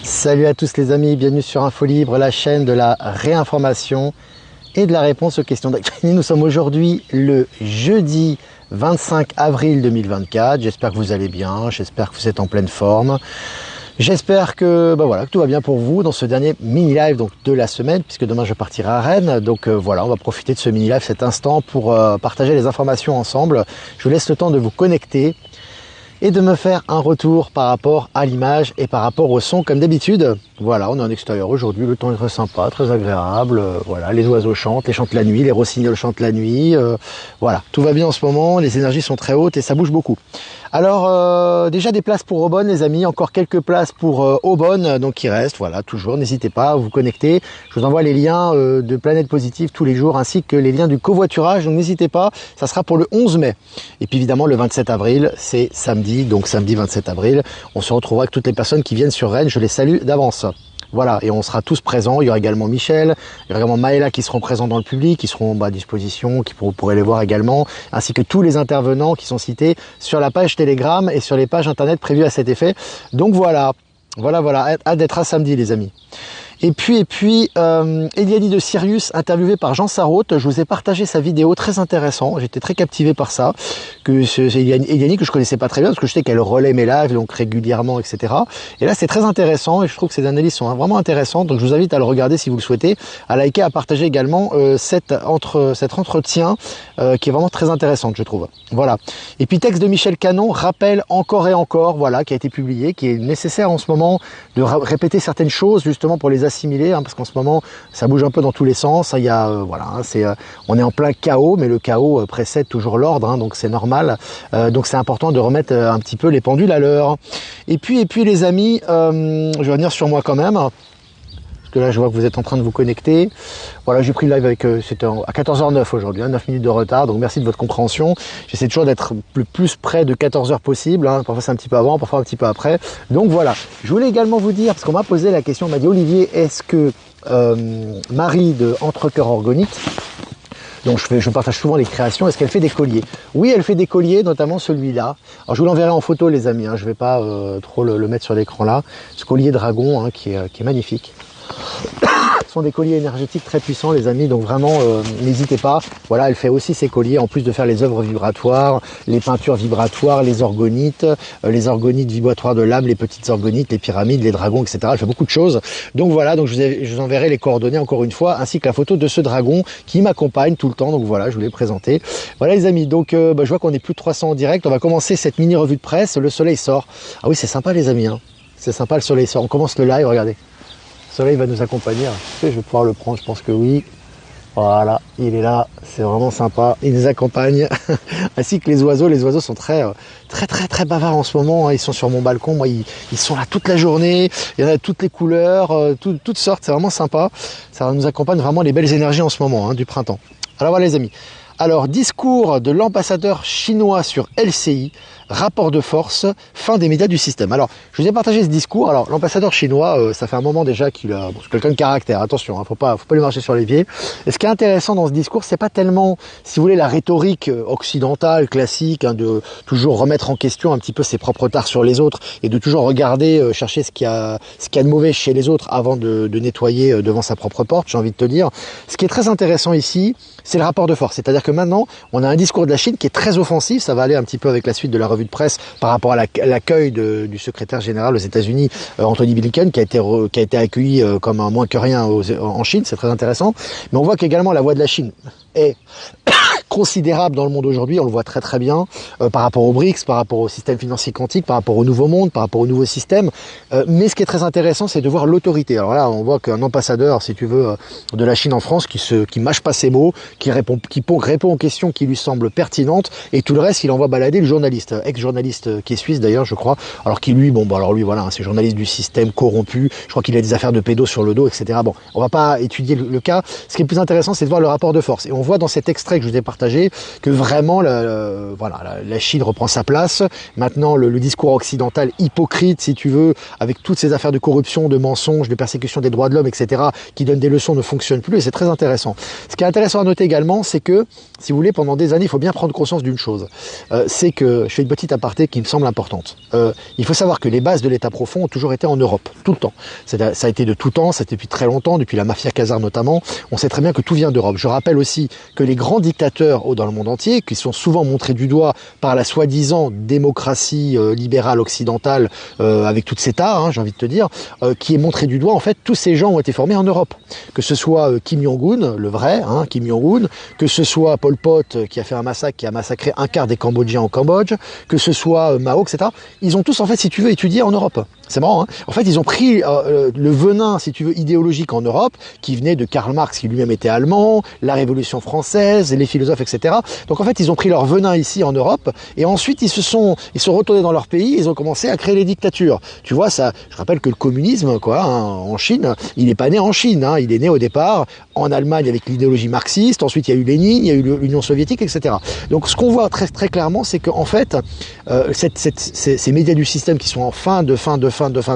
Salut à tous les amis, bienvenue sur Info Libre, la chaîne de la réinformation et de la réponse aux questions d'actualité. Nous sommes aujourd'hui le jeudi 25 avril 2024. J'espère que vous allez bien, j'espère que vous êtes en pleine forme. J'espère que, que tout va bien pour vous dans ce dernier mini-live de la semaine, puisque demain je partirai à Rennes. Donc voilà, on va profiter de ce mini-live, cet instant, pour partager les informations ensemble. Je vous laisse le temps de vous connecter et de me faire un retour par rapport à l'image et par rapport au son comme d'habitude. Voilà, on est en extérieur aujourd'hui, le temps est très sympa, très agréable. Voilà, les oiseaux chantent, les chantent la nuit, les rossignols chantent la nuit. Voilà, tout va bien en ce moment, les énergies sont très hautes et ça bouge beaucoup. Alors, déjà des places pour Aubonne les amis, encore quelques places pour Aubonne, donc il reste, voilà, toujours, n'hésitez pas à vous connecter. Je vous envoie les liens de Planète Positive tous les jours, ainsi que les liens du covoiturage, donc n'hésitez pas, ça sera pour le 11 mai. Et puis évidemment, le 27 avril, c'est samedi, donc samedi 27 avril, on se retrouvera avec toutes les personnes qui viennent sur Rennes, je les salue d'avance. Voilà, et on sera tous présents. Il y aura également Michel, il y aura également Maëla qui seront présents dans le public, qui seront à disposition, qui vous pourrez les voir également, ainsi que tous les intervenants qui sont cités sur la page Telegram et sur les pages internet prévues à cet effet. Donc voilà, hâte d'être à samedi les amis. Et puis, Eliani de Sirius, interviewé par Jean Sarraute. Je vous ai partagé sa vidéo, très intéressant. J'étais très captivé par ça. C'est Eliani que je connaissais pas très bien, parce que je sais qu'elle relaie mes lives, donc régulièrement, etc. Et là, c'est très intéressant, et je trouve que ces analyses sont vraiment intéressantes. Donc, je vous invite à le regarder si vous le souhaitez, à liker, à partager également cet entretien, qui est vraiment très intéressant, je trouve. Voilà. Et puis, texte de Michel Canon, rappelle encore et encore, voilà, qui a été publié, qui est nécessaire en ce moment de répéter certaines choses, justement, pour les assimiler, parce qu'en ce moment ça bouge un peu dans tous les sens. Il y a on est en plein chaos, mais le chaos précède toujours l'ordre, donc c'est normal. Donc c'est important de remettre un petit peu les pendules à l'heure. Et puis les amis, je vais revenir sur moi quand même, parce que là je vois que vous êtes en train de vous connecter. Voilà, j'ai pris le live avec c'était à 14h09 aujourd'hui, 9 minutes de retard, donc merci de votre compréhension. J'essaie toujours d'être le plus près de 14h possible, parfois c'est un petit peu avant, parfois un petit peu après. Donc voilà, je voulais également vous dire, parce qu'on m'a posé la question, on m'a dit Olivier, est-ce que Marie de Entre Cœurs Orgonite, donc je partage souvent les créations, est-ce qu'elle fait des colliers? Oui, elle fait des colliers, notamment celui-là. Alors je vous l'enverrai en photo les amis, je vais pas trop le mettre sur l'écran là. Ce collier dragon qui est magnifique. Ce sont des colliers énergétiques très puissants les amis, donc vraiment n'hésitez pas. Voilà, elle fait aussi ses colliers en plus de faire les œuvres vibratoires, les peintures vibratoires, les orgonites vibratoires de l'âme, les petites orgonites, les pyramides, les dragons, etc. Elle fait beaucoup de choses. Donc voilà, donc je vous enverrai les coordonnées encore une fois, ainsi que la photo de ce dragon qui m'accompagne tout le temps. Donc voilà, je vous l'ai présenté. Voilà les amis, donc je vois qu'on est plus de 300 en direct. On va commencer cette mini revue de presse. Le soleil sort. Ah oui, c'est sympa les amis, c'est sympa, le soleil sort. On commence le live, regardez. Le soleil va nous accompagner. Je vais pouvoir le prendre, je pense que oui. Voilà, il est là, c'est vraiment sympa. Il nous accompagne, ainsi que les oiseaux. Les oiseaux sont très bavards en ce moment. Ils sont sur mon balcon. Moi, ils sont là toute la journée. Il y en a de toutes les couleurs, toutes sortes. C'est vraiment sympa. Ça nous accompagne vraiment les belles énergies en ce moment, du printemps. Alors voilà les amis. Alors, discours de l'ambassadeur chinois sur LCI, rapport de force, fin des médias du système. Alors, je vous ai partagé ce discours. Alors, l'ambassadeur chinois, ça fait un moment déjà qu'il a... Bon, c'est quelqu'un de caractère, attention, faut pas lui marcher sur les pieds. Et ce qui est intéressant dans ce discours, c'est pas tellement, si vous voulez, la rhétorique occidentale, classique, de toujours remettre en question un petit peu ses propres tares sur les autres, et de toujours regarder, chercher ce qu'il y a de mauvais chez les autres avant de nettoyer devant sa propre porte, j'ai envie de te dire. Ce qui est très intéressant ici, c'est le rapport de force. C'est-à-dire que maintenant, on a un discours de la Chine qui est très offensif. Ça va aller un petit peu avec la suite de la revue de presse par rapport à l'accueil du secrétaire général aux États-Unis, Anthony Blinken, qui a été accueilli comme un moins que rien en Chine. C'est très intéressant. Mais on voit qu'également la voix de la Chine est considérable dans le monde aujourd'hui, on le voit très très bien, par rapport aux BRICS, par rapport au système financier quantique, par rapport au nouveau monde, par rapport au nouveau système. Mais ce qui est très intéressant, c'est de voir l'autorité. Alors là, on voit qu'un ambassadeur, si tu veux, de la Chine en France, qui mâche pas ses mots, qui répond aux questions qui lui semblent pertinentes, et tout le reste, il envoie balader le journaliste, ex-journaliste qui est suisse d'ailleurs, je crois, alors qu'il lui, alors lui, voilà, c'est journaliste du système corrompu, je crois qu'il a des affaires de pédos sur le dos, etc. Bon, on va pas étudier le cas. Ce qui est plus intéressant, c'est de voir le rapport de force. Et on voit dans cet extrait que je vous ai partagé partager, que vraiment voilà, la Chine reprend sa place. Maintenant, le discours occidental hypocrite, si tu veux, avec toutes ces affaires de corruption, de mensonges, de persécution des droits de l'homme, etc., qui donnent des leçons, ne fonctionne plus, et c'est très intéressant. Ce qui est intéressant à noter également, c'est que, si vous voulez, pendant des années, il faut bien prendre conscience d'une chose. C'est que, je fais une petite aparté qui me semble importante. Il faut savoir que les bases de l'État profond ont toujours été en Europe, tout le temps. Ça a été de tout temps, c'était depuis très longtemps, depuis la mafia khazare notamment. On sait très bien que tout vient d'Europe. Je rappelle aussi que les grands dictateurs dans le monde entier, qui sont souvent montrés du doigt par la soi-disant démocratie libérale occidentale, avec toutes ses tares, hein, j'ai envie de te dire, qui est montrée du doigt, en fait, tous ces gens ont été formés en Europe. Que ce soit Kim Jong-un, le vrai, hein, Kim Jong-un, que ce soit Pol Pot, qui a fait un massacre, qui a massacré un quart des Cambodgiens au Cambodge, que ce soit Mao, etc. Ils ont tous, en fait, si tu veux, étudié en Europe. C'est marrant, hein. En fait, ils ont pris le venin, si tu veux, idéologique en Europe, qui venait de Karl Marx, qui lui-même était allemand, la Révolution française, les philosophes, etc. Donc, en fait, ils ont pris leur venin ici en Europe, et ensuite, ils sont retournés dans leur pays, ils ont commencé à créer les dictatures. Tu vois, ça, je rappelle que le communisme, quoi, hein, en Chine, il n'est pas né en Chine, hein, il est né au départ en Allemagne avec l'idéologie marxiste, ensuite il y a eu Lénine, il y a eu l'Union soviétique, etc. Donc, ce qu'on voit très, très clairement, c'est qu'en fait, ces médias du système qui sont en fin de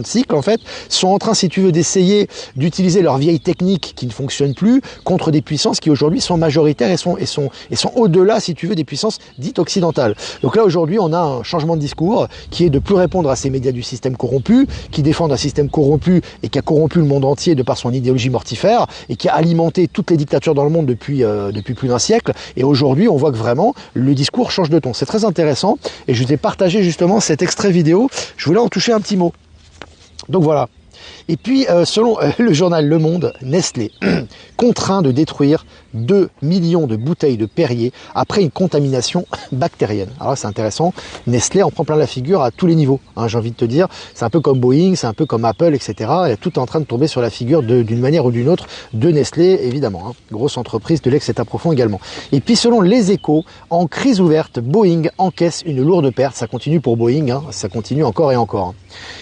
cycle, en fait, sont en train, si tu veux, d'essayer d'utiliser leurs vieilles techniques qui ne fonctionnent plus contre des puissances qui aujourd'hui sont majoritaires et sont au-delà, si tu veux, des puissances dites occidentales. Donc là, aujourd'hui, on a un changement de discours qui est de plus répondre à ces médias du système corrompu, qui défendent un système corrompu et qui a corrompu le monde entier de par son idéologie mortifère et qui a alimenté toutes les dictatures dans le monde depuis plus d'un siècle. Et aujourd'hui, on voit que vraiment, le discours change de ton. C'est très intéressant et je vous ai partagé justement cet extrait vidéo. Je voulais en toucher un petit mot. Donc voilà. Et puis, selon le journal Le Monde, Nestlé contraint de détruire 2 millions de bouteilles de Perrier après une contamination bactérienne. Alors c'est intéressant, Nestlé en prend plein la figure à tous les niveaux, hein, j'ai envie de te dire. C'est un peu comme Boeing, c'est un peu comme Apple, etc. Et tout est en train de tomber sur la figure d'une manière ou d'une autre de Nestlé, évidemment. Hein. Grosse entreprise de l'ex-État profond également. Et puis selon Les Échos, en crise ouverte, Boeing encaisse une lourde perte. Ça continue pour Boeing, hein, ça continue encore et encore. Hein.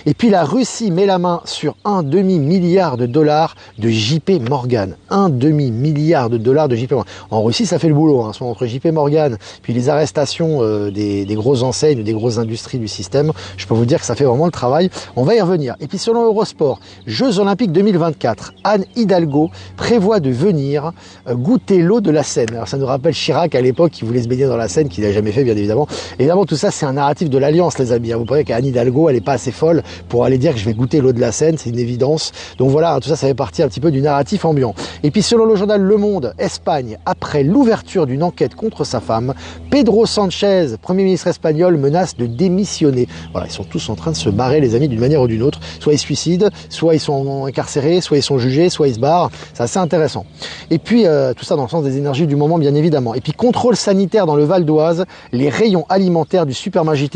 Et puis la Russie met la main sur un demi-milliard de dollars de JP Morgan. Un demi-milliard de dollars de JP Morgan. En Russie, ça fait le boulot. Hein. Soit entre JP Morgan, puis les arrestations des grosses enseignes, des grosses industries du système, je peux vous dire que ça fait vraiment le travail. On va y revenir. Et puis selon Eurosport, Jeux Olympiques 2024, Anne Hidalgo prévoit de venir goûter l'eau de la Seine. Alors ça nous rappelle Chirac à l'époque qui voulait se baigner dans la Seine, qu'il n'a jamais fait bien évidemment. Évidemment, tout ça, c'est un narratif de l'Alliance, les amis. Vous voyez qu'Anne Hidalgo, elle n'est pas assez folle pour aller dire que je vais goûter l'eau de la Seine, c'est une évidence. Donc voilà, tout ça, ça fait partie un petit peu du narratif ambiant. Et puis selon le journal Le Monde, Espagne, après l'ouverture d'une enquête contre sa femme, Pedro Sanchez, Premier ministre espagnol, menace de démissionner. Voilà, ils sont tous en train de se barrer, les amis, d'une manière ou d'une autre. Soit ils se suicident, soit ils sont incarcérés, soit ils sont jugés, soit ils se barrent. C'est assez intéressant. Et puis, tout ça dans le sens des énergies du moment, bien évidemment. Et puis, contrôle sanitaire dans le Val d'Oise, les rayons alimentaires du supermarché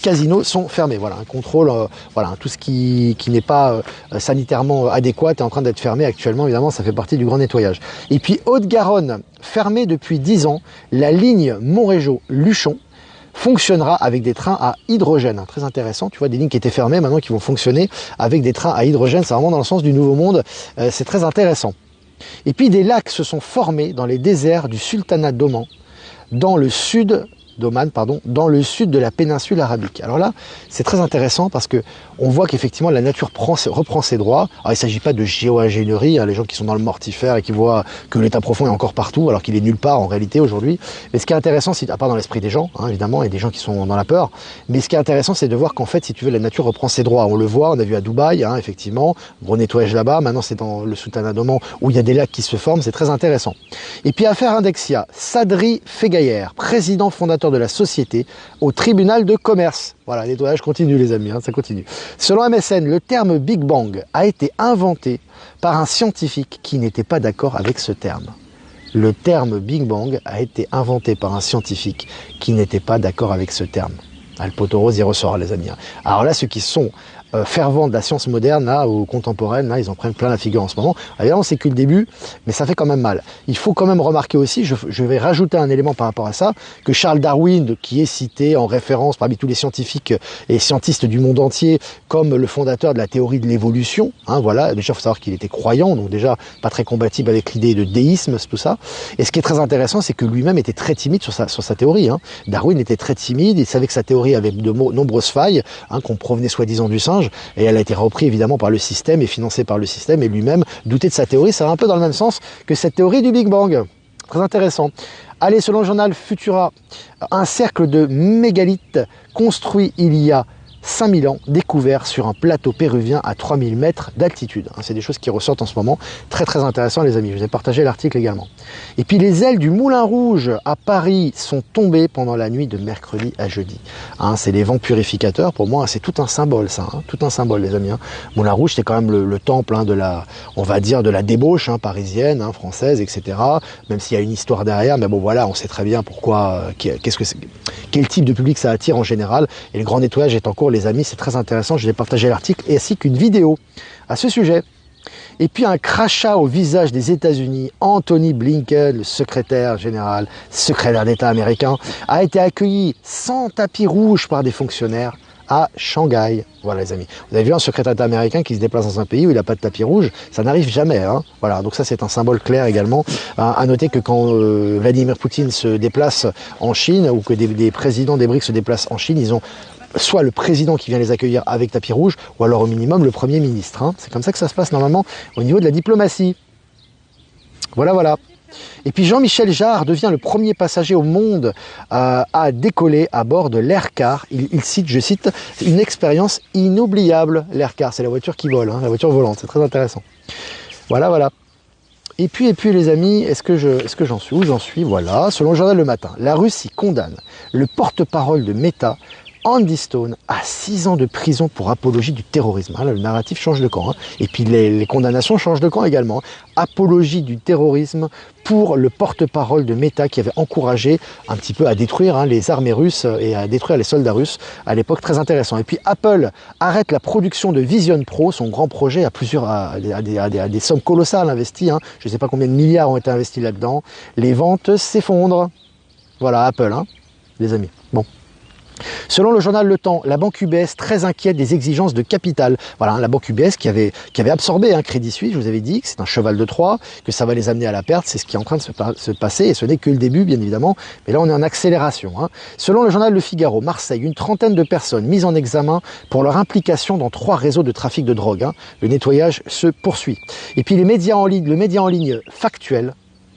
Casino sont fermés. Voilà, un contrôle, voilà, tout ce qui n'est pas sanitairement adéquat est en train d'être fermé actuellement. Évidemment, ça fait partie du grand nettoyage. Et puis, Haute-Garonne, fermée depuis 10 ans, la ligne Montrégeau-Luchon fonctionnera avec des trains à hydrogène. Très intéressant, tu vois, des lignes qui étaient fermées maintenant qui vont fonctionner avec des trains à hydrogène. C'est vraiment dans le sens du nouveau monde. C'est très intéressant. Et puis, des lacs se sont formés dans les déserts du sultanat d'Oman, dans le sud de la péninsule arabique. Alors là, c'est très intéressant parce que on voit qu'effectivement la nature reprend ses droits. Alors il ne s'agit pas de géo-ingénierie, hein, les gens qui sont dans le mortifère et qui voient que l'état profond est encore partout, alors qu'il est nulle part en réalité aujourd'hui. Mais ce qui est intéressant, c'est, à part dans l'esprit des gens, hein, évidemment, et des gens qui sont dans la peur, mais ce qui est intéressant, c'est de voir qu'en fait, si tu veux, la nature reprend ses droits. On le voit, on a vu à Dubaï, hein, effectivement, gros nettoyage là-bas. Maintenant, c'est dans le sultanat d'Oman où il y a des lacs qui se forment, c'est très intéressant. Et puis affaire Indexia, Sadri Fegayer, président fondateur de la société, au tribunal de commerce. Voilà, le nettoyage continue les amis, hein, ça continue. Selon MSN, le terme Big Bang a été inventé par un scientifique qui n'était pas d'accord avec ce terme. Le terme Big Bang a été inventé par un scientifique qui n'était pas d'accord avec ce terme. Ah, le poteau rose y ressort les amis. Alors là, ceux qui sont fervents de la science moderne là, ou contemporaine, là, ils en prennent plein la figure en ce moment. Évidemment, c'est que le début, mais ça fait quand même mal. Il faut quand même remarquer aussi, je vais rajouter un élément par rapport à ça, que Charles Darwin, qui est cité en référence parmi tous les scientifiques et scientistes du monde entier, comme le fondateur de la théorie de l'évolution, hein, voilà, déjà il faut savoir qu'il était croyant, donc déjà pas très compatible avec l'idée de déisme, tout ça. Et ce qui est très intéressant, c'est que lui-même était très timide sur sa théorie. Hein. Darwin était très timide, il savait que sa théorie avait de nombreuses failles, hein, qu'on provenait soi-disant du singe, et elle a été reprise évidemment par le système et financée par le système, et lui-même doutait de sa théorie. Ça va un peu dans le même sens que cette théorie du Big Bang. Très intéressant. Allez, selon le journal Futura, un cercle de mégalithes construit il y a 5000 ans, découvert sur un plateau péruvien à 3000 mètres d'altitude. C'est des choses qui ressortent en ce moment. Très très intéressant les amis, je vous ai partagé l'article également. Et puis les ailes du Moulin Rouge à Paris sont tombées pendant la nuit de mercredi à jeudi. C'est les vents purificateurs, pour moi c'est tout un symbole ça, tout un symbole les amis. Moulin Rouge c'est quand même le temple de la, on va dire, de la débauche parisienne, française, etc. Même s'il y a une histoire derrière, mais bon voilà, on sait très bien pourquoi, quel type de public ça attire en général. Et le grand nettoyage est en cours les amis, c'est très intéressant, je vais partager l'article ainsi qu'une vidéo à ce sujet. Et puis un crachat au visage des États-Unis, Anthony Blinken, le secrétaire général, secrétaire d'État américain, a été accueilli sans tapis rouge par des fonctionnaires à Shanghai. Voilà les amis. Vous avez vu un secrétaire d'État américain qui se déplace dans un pays où il n'a pas de tapis rouge, ça n'arrive jamais. Voilà, donc ça c'est un symbole clair également. À noter que quand Vladimir Poutine se déplace en Chine, ou que des présidents des BRICS se déplacent en Chine, ils ont soit le président qui vient les accueillir avec tapis rouge, ou alors au minimum le Premier ministre. C'est comme ça que ça se passe normalement au niveau de la diplomatie. Voilà, voilà. Et puis Jean-Michel Jarre devient le premier passager au monde à décoller à bord de l'Aircar. Il cite, je cite, une expérience inoubliable. L'Aircar, c'est la voiture qui vole, la voiture volante, c'est très intéressant. Voilà, voilà. Et puis les amis, est-ce que j'en suis? Où j'en suis? Voilà, selon le journal Le Matin, la Russie condamne le porte-parole de Meta, Andy Stone, à 6 ans de prison pour apologie du terrorisme. Là, le narratif change de camp. Et puis les condamnations changent de camp également. Apologie du terrorisme pour le porte-parole de Meta qui avait encouragé un petit peu à détruire les armées russes et à détruire les soldats russes à l'époque. Très intéressant. Et puis Apple arrête la production de Vision Pro, son grand projet à des sommes colossales investies. Je ne sais pas combien de milliards ont été investis là-dedans. Les ventes s'effondrent. Voilà Apple, les amis. Bon. Selon le journal Le Temps, la banque UBS très inquiète des exigences de capital. Voilà, la banque UBS qui avait absorbé un Crédit Suisse, je vous avais dit que c'est un cheval de Troie, que ça va les amener à la perte, c'est ce qui est en train de se passer, et ce n'est que le début bien évidemment, mais là on est en accélération. Selon le journal Le Figaro, Marseille, une trentaine de personnes mises en examen pour leur implication dans 3 réseaux de trafic de drogue. Le nettoyage se poursuit. Et puis le média en ligne Factuel,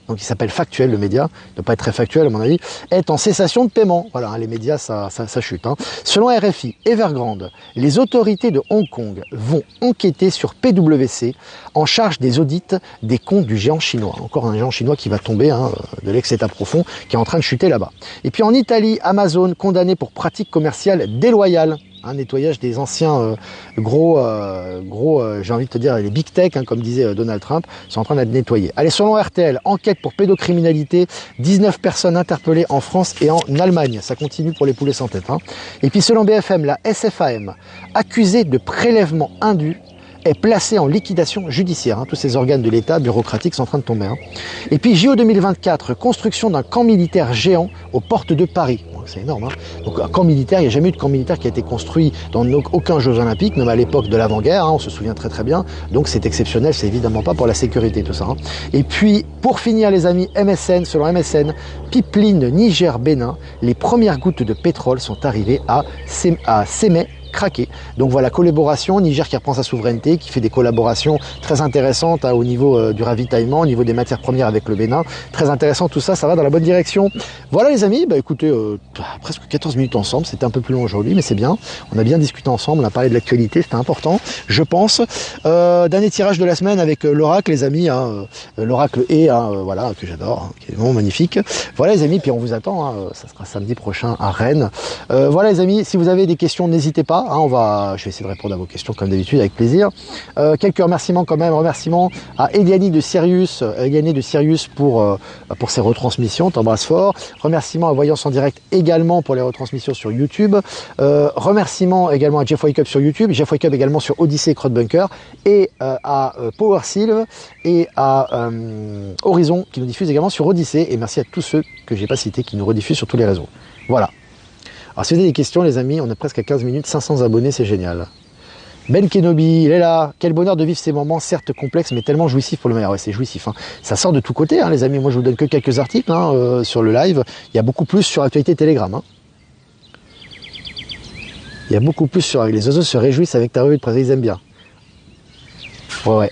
donc il s'appelle Factuel, le média, ne doit pas être très factuel à mon avis, est en cessation de paiement. Voilà, les médias, ça chute. Selon RFI, Evergrande, les autorités de Hong Kong vont enquêter sur PwC en charge des audits des comptes du géant chinois. Encore un géant chinois qui va tomber de l'ex-état profond, qui est en train de chuter là-bas. Et puis en Italie, Amazon condamné pour pratiques commerciales déloyales. Nettoyage des anciens gros, j'ai envie de te dire, les big tech, comme disait Donald Trump, sont en train d'être nettoyés. Allez, selon RTL, enquête pour pédocriminalité, 19 personnes interpellées en France et en Allemagne. Ça continue pour les poulets sans tête. Et puis selon BFM, la SFAM, accusée de prélèvement indu, est placée en liquidation judiciaire. Tous ces organes de l'État bureaucratiques sont en train de tomber. Et puis JO 2024, construction d'un camp militaire géant aux portes de Paris. C'est énorme. Donc un camp militaire, il n'y a jamais eu de camp militaire qui a été construit dans aucun Jeux Olympiques, même à l'époque de l'avant-guerre, on se souvient très très bien. Donc c'est exceptionnel, c'est évidemment pas pour la sécurité tout ça. Et puis pour finir les amis, MSN, selon MSN, pipeline Niger-Bénin, les premières gouttes de pétrole sont arrivées à Sémé, craqué. Donc voilà, collaboration, Niger qui reprend sa souveraineté, qui fait des collaborations très intéressantes au niveau du ravitaillement, au niveau des matières premières avec le Bénin. Très intéressant tout ça, ça va dans la bonne direction. Voilà les amis, écoutez, presque 14 minutes ensemble, c'était un peu plus long aujourd'hui, mais c'est bien. On a bien discuté ensemble, on a parlé de l'actualité, c'était important, je pense. Dernier tirage de la semaine avec l'oracle les amis, l'oracle voilà, que j'adore, qui est vraiment magnifique. Voilà les amis, puis on vous attend, ça sera samedi prochain à Rennes. Voilà les amis, si vous avez des questions, n'hésitez pas. voilà, hein, je vais essayer de répondre à vos questions comme d'habitude avec plaisir. Quelques remerciements quand même, remerciements à Eliane de Sirius pour ses retransmissions, t'embrasse fort. Remerciements à Voyance en direct également pour les retransmissions sur YouTube. Remerciements également à Jeff Wake Up sur YouTube, Jeff Wake Up également sur Odyssey et Crowdbunker, et à Power Sylve et à Horizon qui nous diffuse également sur Odyssey, et merci à tous ceux que j'ai pas cités qui nous rediffusent sur tous les réseaux. Voilà. Alors si vous avez des questions les amis, on est presque à 15 minutes, 500 abonnés, c'est génial. Ben Kenobi, il est là. Quel bonheur de vivre ces moments, certes complexes, mais tellement jouissifs pour le meilleur. Ouais, c'est jouissif. Hein. Ça sort de tous côtés, hein, les amis. Moi, je vous donne que quelques articles sur le live. Il y a beaucoup plus sur Actualité Telegram. Hein. Il y a beaucoup plus sur... Les oiseaux se réjouissent avec ta revue de presse. Ils aiment bien. Ouais.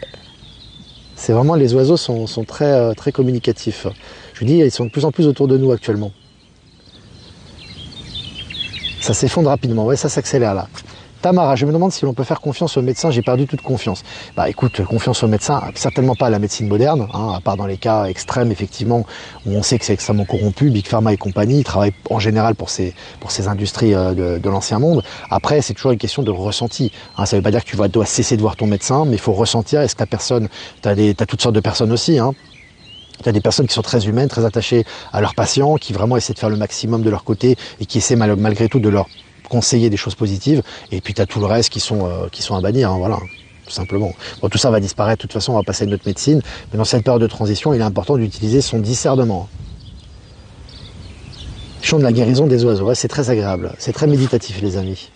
C'est vraiment... Les oiseaux sont très, très communicatifs. Je vous dis, ils sont de plus en plus autour de nous actuellement. Ça s'effondre rapidement. Ouais, ça s'accélère là. Tamara, je me demande si l'on peut faire confiance aux médecins, j'ai perdu toute confiance. Bah écoute, confiance aux médecins, certainement pas à la médecine moderne, hein, à part dans les cas extrêmes, effectivement, où on sait que c'est extrêmement corrompu, Big Pharma et compagnie, ils travaillent en général pour ces industries de l'ancien monde. Après, c'est toujours une question de ressenti. Hein, ça ne veut pas dire que tu dois cesser de voir ton médecin, mais il faut ressentir, est-ce que la personne, t'as toutes sortes de personnes aussi, hein. Tu as des personnes qui sont très humaines, très attachées à leurs patients, qui vraiment essaient de faire le maximum de leur côté et qui essaient malgré tout de leur conseiller des choses positives, et puis tu as tout le reste qui sont à bannir, hein, voilà, tout simplement. Bon, tout ça va disparaître, de toute façon on va passer à une autre médecine, mais dans cette période de transition, il est important d'utiliser son discernement. Chant de la guérison des oiseaux, ouais, c'est très agréable, c'est très méditatif les amis.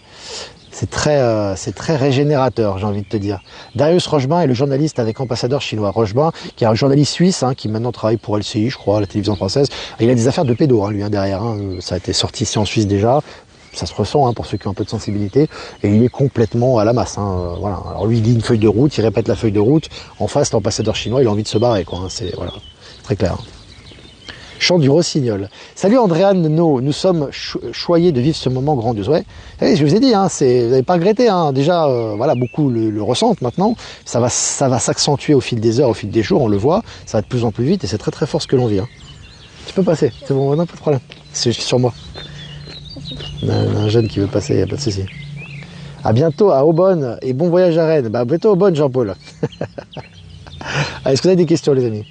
C'est très régénérateur, j'ai envie de te dire. Darius Rochebin est le journaliste avec ambassadeur chinois. Rochebin, qui est un journaliste suisse, hein, qui maintenant travaille pour LCI, je crois, la télévision française. Et il a des affaires de pédo, hein, lui, hein, derrière. Hein. Ça a été sorti ici en Suisse déjà. Ça se ressent hein, pour ceux qui ont un peu de sensibilité, et il est complètement à la masse. Hein, voilà. Alors lui, il lit une feuille de route, il répète la feuille de route. En face, l'ambassadeur chinois, il a envie de se barrer, quoi. Hein, c'est voilà, très clair. Chant du rossignol. Salut Andréane No, nous sommes choyés de vivre ce moment grandiose. Ouais, je vous ai dit, hein, vous n'avez pas regretté. Hein. Déjà, voilà, beaucoup le ressentent maintenant. Ça va s'accentuer au fil des heures, au fil des jours, on le voit. Ça va de plus en plus vite, et c'est très très fort ce que l'on vit. Hein. Tu peux passer, c'est bon, non, pas de problème. C'est sur moi. Un jeune qui veut passer, il n'y a pas de souci. A bientôt à Aubonne et bon voyage à Rennes. Bah, bientôt à Aubonne, Jean-Paul. Est-ce que vous avez des questions, les amis?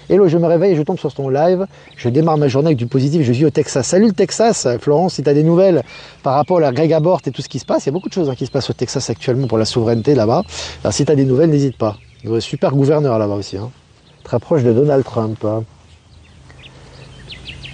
Hello, je me réveille et je tombe sur ton live. Je démarre ma journée avec du positif. Je vis au Texas. Salut le Texas, Florence, si tu as des nouvelles par rapport à la Greg Abbott et tout ce qui se passe. Il y a beaucoup de choses hein, qui se passent au Texas actuellement pour la souveraineté là-bas. Alors si tu as des nouvelles, n'hésite pas. Super gouverneur là-bas aussi. Hein. Très proche de Donald Trump. Hein.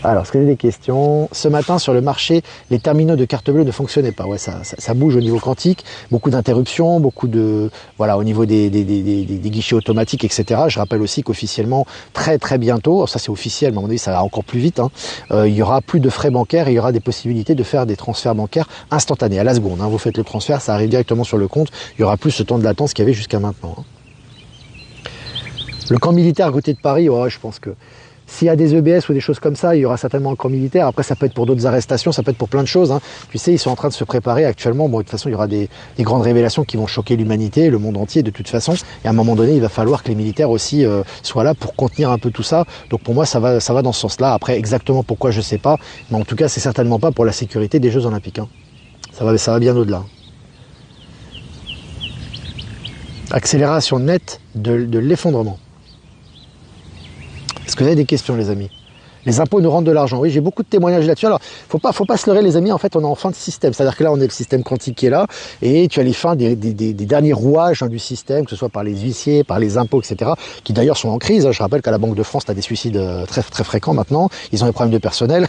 Alors, est-ce que j'ai des questions? Ce matin, sur le marché, les terminaux de carte bleue ne fonctionnaient pas. Ouais, ça bouge au niveau quantique. Beaucoup d'interruptions, beaucoup de... Voilà, au niveau des guichets automatiques, etc. Je rappelle aussi qu'officiellement, très très bientôt, ça c'est officiel, mais à mon avis, ça va encore plus vite, hein, il y aura plus de frais bancaires et il y aura des possibilités de faire des transferts bancaires instantanés, à la seconde. Hein. Vous faites le transfert, ça arrive directement sur le compte. Il y aura plus ce temps de latence qu'il y avait jusqu'à maintenant. Hein. Le camp militaire à côté de Paris, ouais, je pense que... S'il y a des EBS ou des choses comme ça, il y aura certainement un camp militaire. Après, ça peut être pour d'autres arrestations, ça peut être pour plein de choses. Hein. Tu sais, ils sont en train de se préparer actuellement. Bon, de toute façon, il y aura des grandes révélations qui vont choquer l'humanité, le monde entier de toute façon. Et à un moment donné, il va falloir que les militaires aussi soient là pour contenir un peu tout ça. Donc pour moi, ça va dans ce sens-là. Après, exactement pourquoi, je sais pas. Mais en tout cas, c'est certainement pas pour la sécurité des Jeux Olympiques. Hein. Ça va bien au-delà. Accélération nette de l'effondrement. Est-ce que vous avez des questions, les amis? Les impôts nous rendent de l'argent. Oui, j'ai beaucoup de témoignages là-dessus. Alors, faut pas se leurrer, les amis. En fait, on est en fin de système. C'est-à-dire que là, on est le système quantique qui est là, et tu as les fins des derniers rouages hein, du système, que ce soit par les huissiers, par les impôts, etc., qui d'ailleurs sont en crise. Je rappelle qu'à la Banque de France, tu as des suicides très très fréquents maintenant. Ils ont des problèmes de personnel.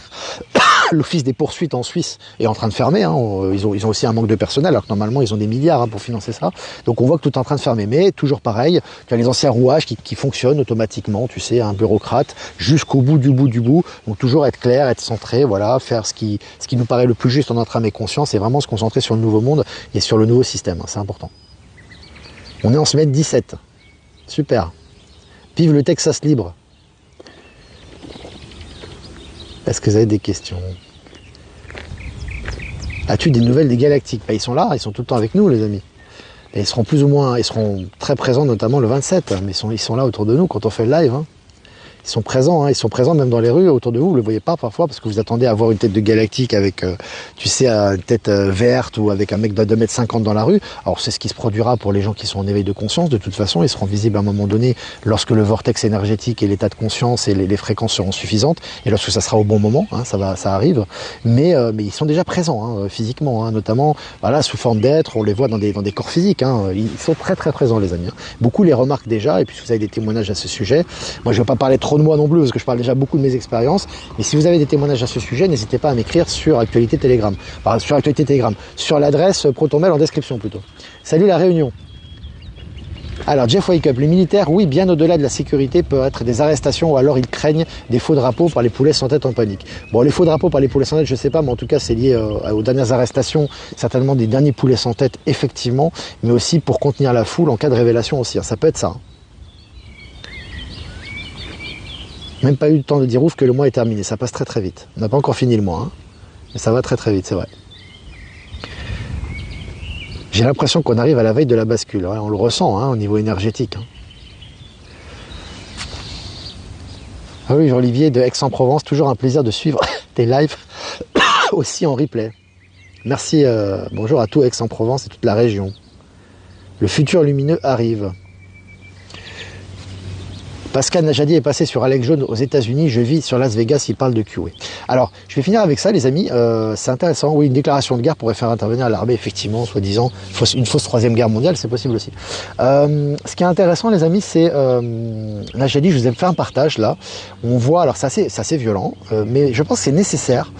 L'office des poursuites en Suisse est en train de fermer. Hein. Ils ont aussi un manque de personnel, alors que normalement, ils ont des milliards hein, pour financer ça. Donc, on voit que tout est en train de fermer. Mais toujours pareil, tu as les anciens rouages qui fonctionnent automatiquement. Tu sais, un bureaucrate jusqu'au bout du bout du bout. Donc, toujours être clair, être centré, voilà, faire ce qui nous paraît le plus juste en notre âme et conscience, et vraiment se concentrer sur le nouveau monde et sur le nouveau système. Hein. C'est important. On est en semaine 17. Super. Vive le Texas libre. Est-ce que vous avez des questions? As-tu des nouvelles des galactiques? Ils sont là, ils sont tout le temps avec nous, les amis. Et ils seront plus ou moins, ils seront très présents, notamment le 27. Mais ils sont là autour de nous quand on fait le live. Hein. Ils sont présents, hein, ils sont présents même dans les rues autour de vous. Vous le voyez pas parfois parce que vous attendez à voir une tête de galactique avec, tu sais, une tête verte ou avec un mec de 2,50 m dans la rue. Alors c'est ce qui se produira pour les gens qui sont en éveil de conscience. De toute façon, ils seront visibles à un moment donné lorsque le vortex énergétique et l'état de conscience et les fréquences seront suffisantes et lorsque ça sera au bon moment, hein, ça arrive. Mais ils sont déjà présents hein, physiquement, hein, notamment voilà, sous forme d'être. On les voit dans des corps physiques. Hein, ils sont très très présents les amis. Hein. Beaucoup les remarquent déjà et puis si vous avez des témoignages à ce sujet, moi je ne vais pas parler trop de moi non plus parce que je parle déjà beaucoup de mes expériences, mais si vous avez des témoignages à ce sujet, n'hésitez pas à m'écrire sur Actualité Telegram, sur l'adresse ProtonMail en description plutôt. Salut la Réunion. Alors Jeff Wake Up, les militaires, oui, bien au-delà de la sécurité, peuvent être des arrestations ou alors ils craignent des faux drapeaux par les poulets sans tête en panique. Bon, les faux drapeaux par les poulets sans tête, je sais pas, mais en tout cas c'est lié aux dernières arrestations, certainement des derniers poulets sans tête, effectivement, mais aussi pour contenir la foule en cas de révélation aussi, hein, ça peut être ça. Hein. Même pas eu le temps de dire ouf que le mois est terminé, ça passe très très vite. On n'a pas encore fini le mois, hein, mais ça va très très vite, c'est vrai. J'ai l'impression qu'on arrive à la veille de la bascule, ouais, on le ressent hein, au niveau énergétique. Hein. Ah oui, Jean-Olivier de Aix-en-Provence, toujours un plaisir de suivre tes lives aussi en replay. Merci, bonjour à tout Aix-en-Provence et toute la région. Le futur lumineux arrive. Pascal Najadi est passé sur Alex Jones aux États-Unis. Je vis sur Las Vegas. Il parle de QA. Alors, je vais finir avec ça, les amis. C'est intéressant. Oui, une déclaration de guerre pourrait faire intervenir l'armée, effectivement, soi-disant, une fausse troisième guerre mondiale, c'est possible aussi. Ce qui est intéressant, les amis, c'est Najadi. Je vous ai fait un partage là. On voit, alors c'est assez violent, mais je pense que c'est nécessaire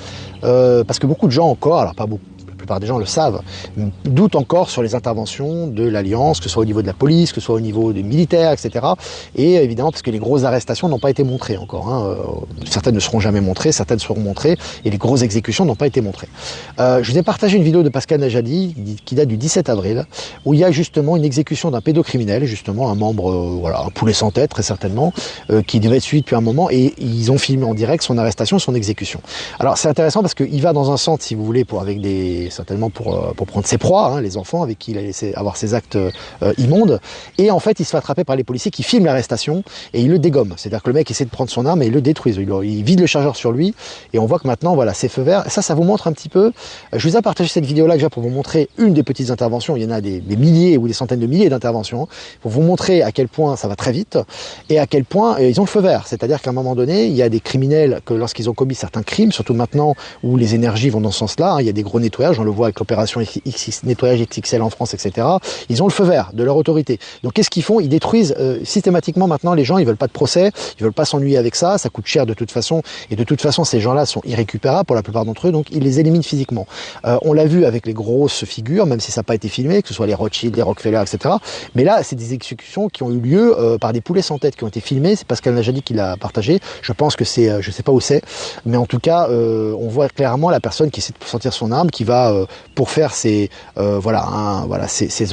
parce que beaucoup de gens encore, alors pas beaucoup. La plupart des gens le savent, doutent encore sur les interventions de l'Alliance, que ce soit au niveau de la police, que ce soit au niveau des militaires, etc. Et évidemment, parce que les grosses arrestations n'ont pas été montrées encore. Hein. Certaines ne seront jamais montrées, certaines seront montrées, et les grosses exécutions n'ont pas été montrées. Je vous ai partagé une vidéo de Pascal Najadi, qui date du 17 avril, où il y a justement une exécution d'un pédocriminel, justement un membre, voilà, un poulet sans tête, très certainement, qui devait être suivi depuis un moment, et ils ont filmé en direct son arrestation et son exécution. Alors c'est intéressant parce qu'il va dans un centre, si vous voulez, certainement pour prendre ses proies, hein, les enfants avec qui il a laissé avoir ses actes immondes, et en fait il se fait attraper par les policiers qui filment l'arrestation et il le dégomme, c'est-à-dire que le mec essaie de prendre son arme et il le détruisent, il vide le chargeur sur lui et on voit que maintenant voilà c'est feu vert. Ça vous montre un petit peu, je vous ai partagé cette vidéo là déjà pour vous montrer une des petites interventions, il y en a des milliers ou des centaines de milliers d'interventions, pour vous montrer à quel point ça va très vite et à quel point ils ont le feu vert, c'est-à-dire qu'à un moment donné il y a des criminels que lorsqu'ils ont commis certains crimes, surtout maintenant où les énergies vont dans ce sens-là, hein, il y a des gros nettoyages, on le voit avec l'opération nettoyage XXL en France, etc. Ils ont le feu vert de leur autorité. Donc qu'est-ce qu'ils font? Ils détruisent systématiquement maintenant les gens, ils veulent pas de procès, ils veulent pas s'ennuyer avec ça coûte cher de toute façon, et de toute façon ces gens-là sont irrécupérables pour la plupart d'entre eux, donc ils les éliminent physiquement. On l'a vu avec les grosses figures, même si ça n'a pas été filmé, que ce soit les Rothschild, les Rockefeller, etc. Mais là, c'est des exécutions qui ont eu lieu par des poulets sans tête, qui ont été filmés, c'est Pascal Najadi qui l'a partagé, je pense que c'est, je sais pas où c'est, mais en tout cas, on voit clairement la personne qui essaie de sortir son arme, qui va pour faire ces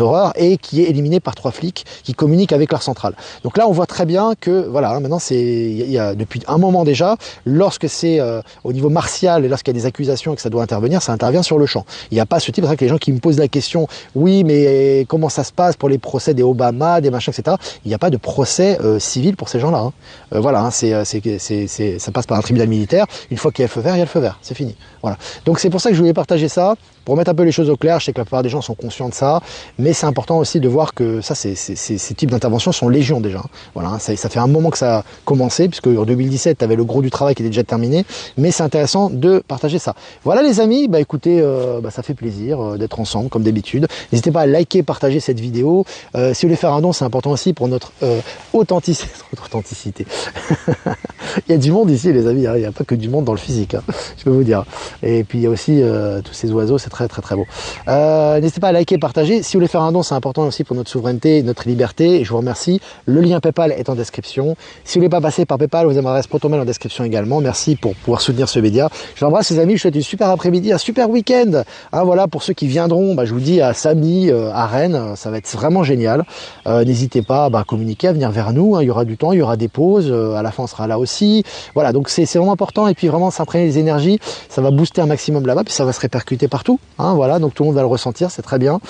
horreurs et qui est éliminé par 3 flics qui communiquent avec leur centrale. Donc là on voit très bien que voilà, maintenant il y a depuis un moment déjà, lorsque c'est au niveau martial et lorsqu'il y a des accusations et que ça doit intervenir, ça intervient sur le champ. Il n'y a pas ce type, c'est vrai que les gens qui me posent la question, oui mais comment ça se passe pour les procès des Obama, des machins, etc. Il n'y a pas de procès civil pour ces gens-là. Hein. Voilà, hein, ça passe par un tribunal militaire. Une fois qu'il y a le feu vert, il y a le feu vert, c'est fini. Voilà. Donc c'est pour ça que je voulais partager ça. Pour mettre un peu les choses au clair, je sais que la plupart des gens sont conscients de ça, mais c'est important aussi de voir que ça, ces types d'interventions sont légion déjà. Voilà, ça fait un moment que ça a commencé, puisque en 2017, tu avais le gros du travail qui était déjà terminé, mais c'est intéressant de partager ça. Voilà les amis, bah écoutez, ça fait plaisir d'être ensemble comme d'habitude. N'hésitez pas à liker, partager cette vidéo. Si vous voulez faire un don, c'est important aussi pour notre authenticité. Il y a du monde ici les amis, hein. Il n'y a pas que du monde dans le physique, hein, je peux vous dire. Et puis il y a aussi tous ces oiseaux, c'est très très très beau. N'hésitez pas à liker, partager. Si vous voulez faire un don, c'est important aussi pour notre souveraineté et notre liberté. Et je vous remercie. Le lien PayPal est en description. Si vous voulez pas passer par PayPal, vous avez mon adresse ProtonMail en description également. Merci pour pouvoir soutenir ce média. Je vous embrasse les amis, je vous souhaite une super après-midi, un super week-end. Hein, voilà, pour ceux qui viendront, je vous dis à samedi à Rennes, ça va être vraiment génial. N'hésitez pas à communiquer, à venir vers nous. Hein, il y aura du temps, il y aura des pauses. À la fin, on sera là aussi. Voilà, donc c'est vraiment important. Et puis vraiment s'imprégner des énergies, ça va booster un maximum là-bas, puis ça va se répercuter partout. Hein, voilà, donc tout le monde va le ressentir, c'est très bien.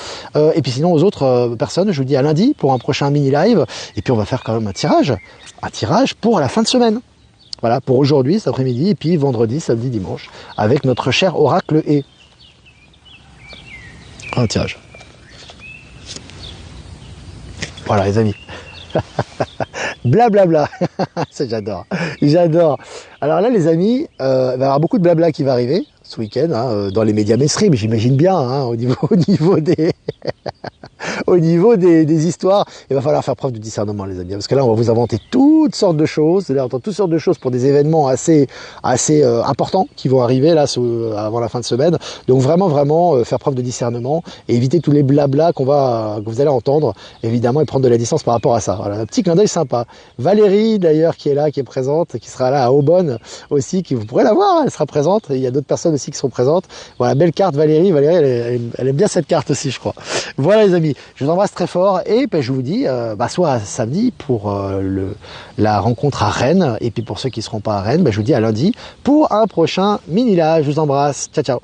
Et puis sinon aux autres personnes, je vous dis à lundi pour un prochain mini live. Et puis on va faire quand même un tirage pour la fin de semaine. Voilà, pour aujourd'hui, cet après-midi, et puis vendredi, samedi, dimanche, avec notre cher oracle et un tirage. Voilà les amis. Blablabla. Ça j'adore. J'adore. Alors là les amis, il va y avoir beaucoup de blabla qui va arriver ce week-end, hein, dans les médias mainstream, j'imagine bien, hein, au niveau des... au niveau des histoires, il va falloir faire preuve de discernement les amis, parce que là on va vous inventer toutes sortes de choses, c'est-à-dire toutes sortes de choses pour des événements assez importants qui vont arriver là avant la fin de semaine. Donc vraiment faire preuve de discernement et éviter tous les blabla que vous allez entendre évidemment, et prendre de la distance par rapport à ça. Voilà, un petit clin d'œil sympa. Valérie d'ailleurs qui est là, qui est présente, qui sera là à Aubonne aussi, qui vous pourrez la voir, elle sera présente. Il y a d'autres personnes aussi qui seront présentes. Voilà, belle carte Valérie. Valérie elle aime bien cette carte aussi je crois. Voilà les amis, je vous embrasse très fort et ben, je vous dis soit à samedi pour la rencontre à Rennes, et puis pour ceux qui ne seront pas à Rennes, ben, je vous dis à lundi pour un prochain mini live. Je vous embrasse, ciao ciao.